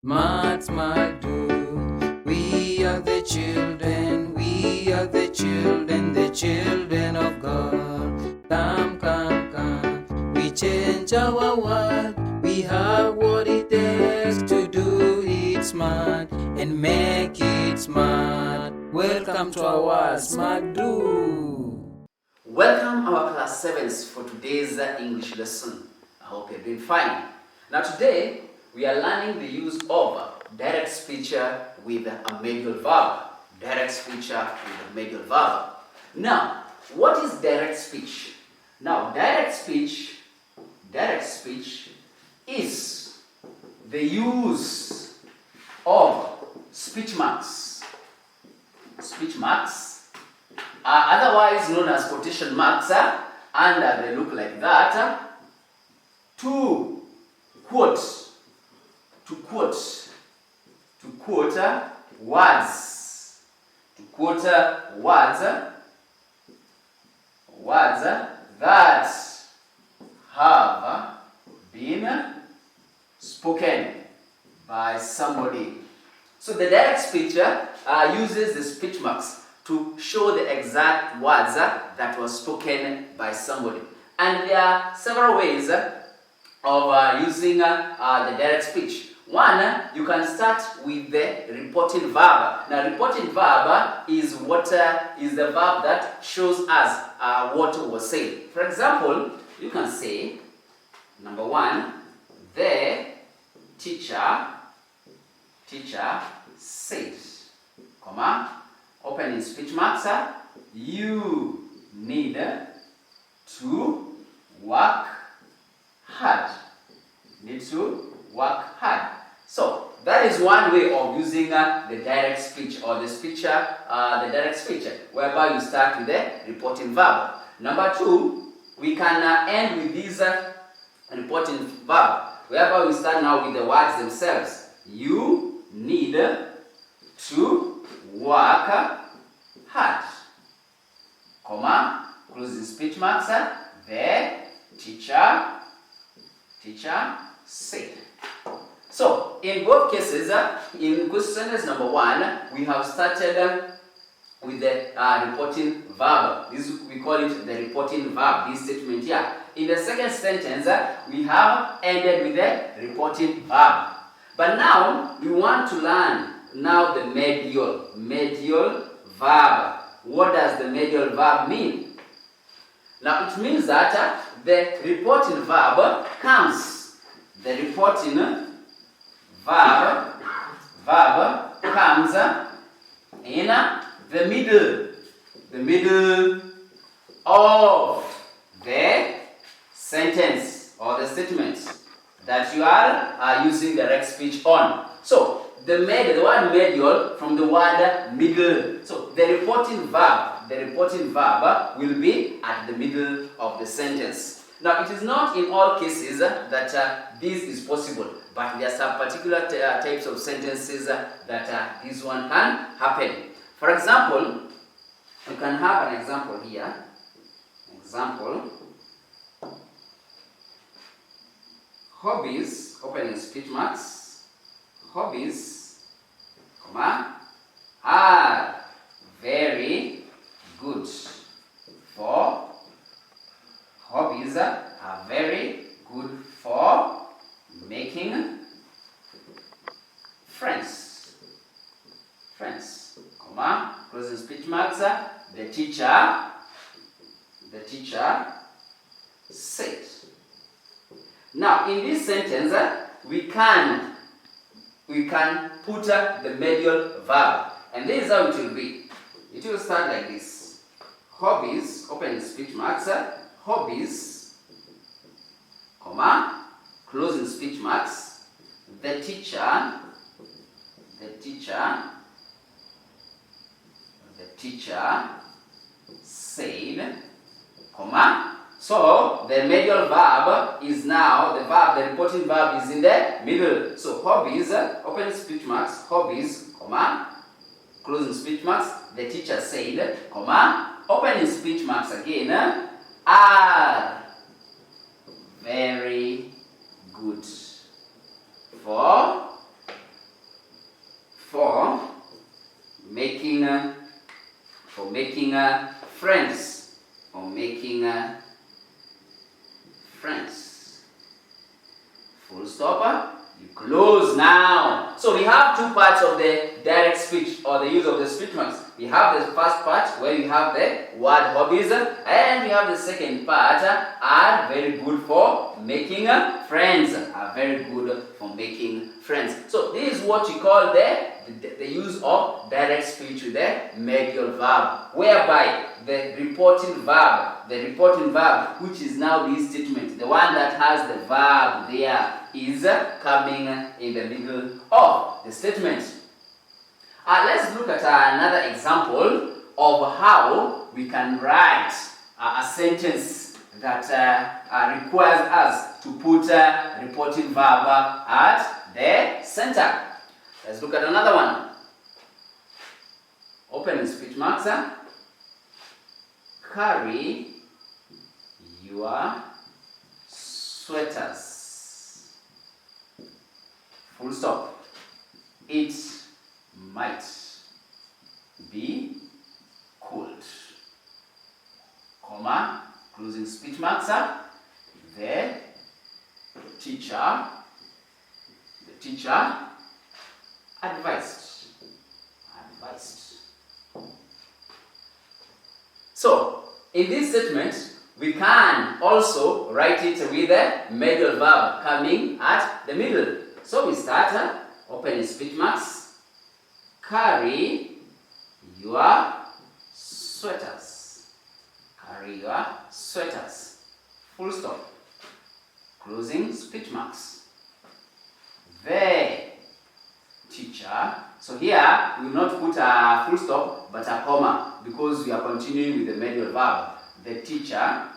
Smart, smart, do. We are the children the children of God. Come, come, come. We change our world. We have what it takes to do it smart and make it smart. Welcome to our Smart Do. Welcome our class 7s for today's English lesson. I hope you're doing fine. Now today we are learning the use of direct speech with a medial verb. Direct speech with a medial verb. Now, what is direct speech? Now, direct speech is the use of speech marks. Speech marks are otherwise known as quotation marks, and they look like that, to quote words, to quote words that have been spoken by somebody. So the direct speech uses the speech marks to show the exact words that were spoken by somebody. And there are several ways of using the direct speech. One, you can start with the reporting verb. Now, reporting verb is is the verb that shows us what was said. For example, you can say, number one, the teacher said, comma, opening speech marks, you need to work hard. So that is one way of using the direct speech or the direct speech, whereby you start with the reporting verb. Number two, we can end with this reporting verb, whereby we start now with the words themselves. You need to work hard, comma, closing speech marks, the teacher said. So, in both cases, in question sentence number one, we have started with the reporting verb. We call it the reporting verb, this statement here. In the second sentence, we have ended with the reporting verb. But now, we want to learn now the medial verb. What does the medial verb mean? Now, it means that the reporting verb comes. The reporting verb comes in the middle of the sentence or the statement that you are using direct speech on. So the word medial from the word middle. So the reporting verb will be at the middle of the sentence. Now, it is not in all cases that this is possible, but there are some particular types of sentences that this one can happen. For example, you can have an example here. Example, hobbies, opening speech marks, hobbies, comma, are very good for hobbies are very good for making friends, comma, closing speech marks, the teacher said. Now, in this sentence, we can put the medial verb, and this is how it will be. It will start like this: hobbies, opening speech marks, hobbies, comma, closing speech marks, the teacher said, comma. So the medial verb is now the reporting verb is in the middle. So hobbies, opening speech marks, hobbies, comma, closing speech marks, the teacher said, comma, opening speech marks again, are very good for friends. For making friends. Full stop. You close now. So we have two parts of the direct speech or the use of the speech marks. We have the first part where you have the word hobbies, and we have the second part are very good for making friends. Are very good for making friends. So this is what you call the use of direct speech with the medial verb, whereby the reporting verb, which is now this statement, the one that has the verb there, is coming in the middle of the statement. Let's look at another example of how we can write a sentence that requires us to put a reporting verb at the center. Let's look at another one. Open speech marks. Carry your sweaters. Full stop. It might be cold. Comma. Closing speech marks. The teacher advised. So, in this statement, we can also write it with the medial verb coming at the middle. So we start, open speech marks, carry your sweaters. Carry your sweaters. Full stop. Closing speech marks. The teacher. So here we will not put a full stop but a comma because we are continuing with the medial verb. The teacher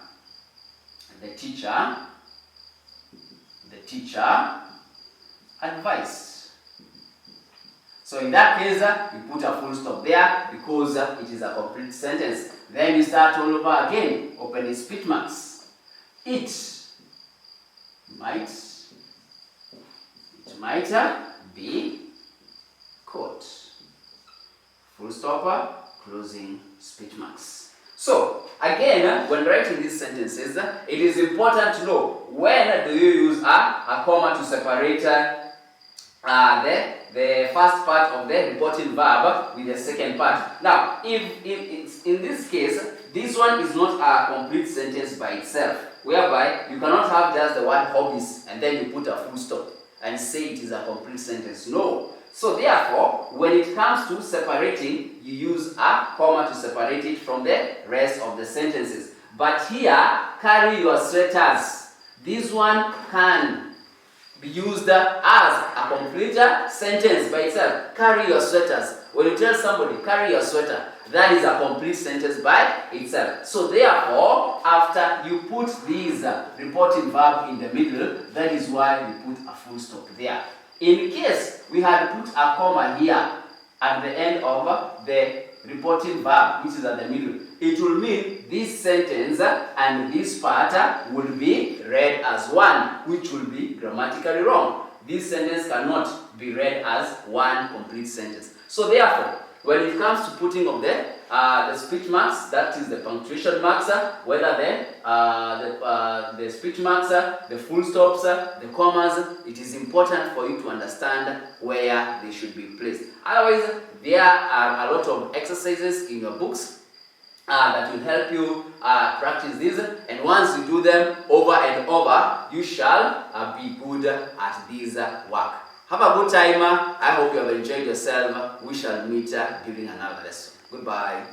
advised. So in that case, we put a full stop there because it is a complete sentence. Then we start all over again, opening speech marks. It might be cold. Full stop, closing speech marks. So, again, when writing these sentences, it is important to know when do you use a comma to separate the first part of the reporting verb with the second part. Now, if it's in this case, this one is not a complete sentence by itself, whereby you cannot have just the word hobbies and then you put a full stop and say it is a complete sentence. No. So therefore, when it comes to separating, you use a comma to separate it from the rest of the sentences. But here, carry your sweaters. This one can be used as a complete sentence by itself. Carry your sweaters. When you tell somebody, carry your sweater, that is a complete sentence by itself. So therefore, after you put this reporting verb in the middle, that is why we put a full stop there. In case we had put a comma here at the end of the reporting verb, which is at the middle, it will mean this sentence and this part will be read as one, which will be grammatically wrong. This sentence cannot be read as one complete sentence. So therefore, when it comes to putting of the speech marks, that is the punctuation marks, whether the speech marks, the full stops, the commas, it is important for you to understand where they should be placed. Otherwise, there are a lot of exercises in your books that will help you practice this, and once you do them over and over, you shall be good at this work. Have a good time. I hope you have enjoyed yourself. We shall meet during another lesson. Goodbye.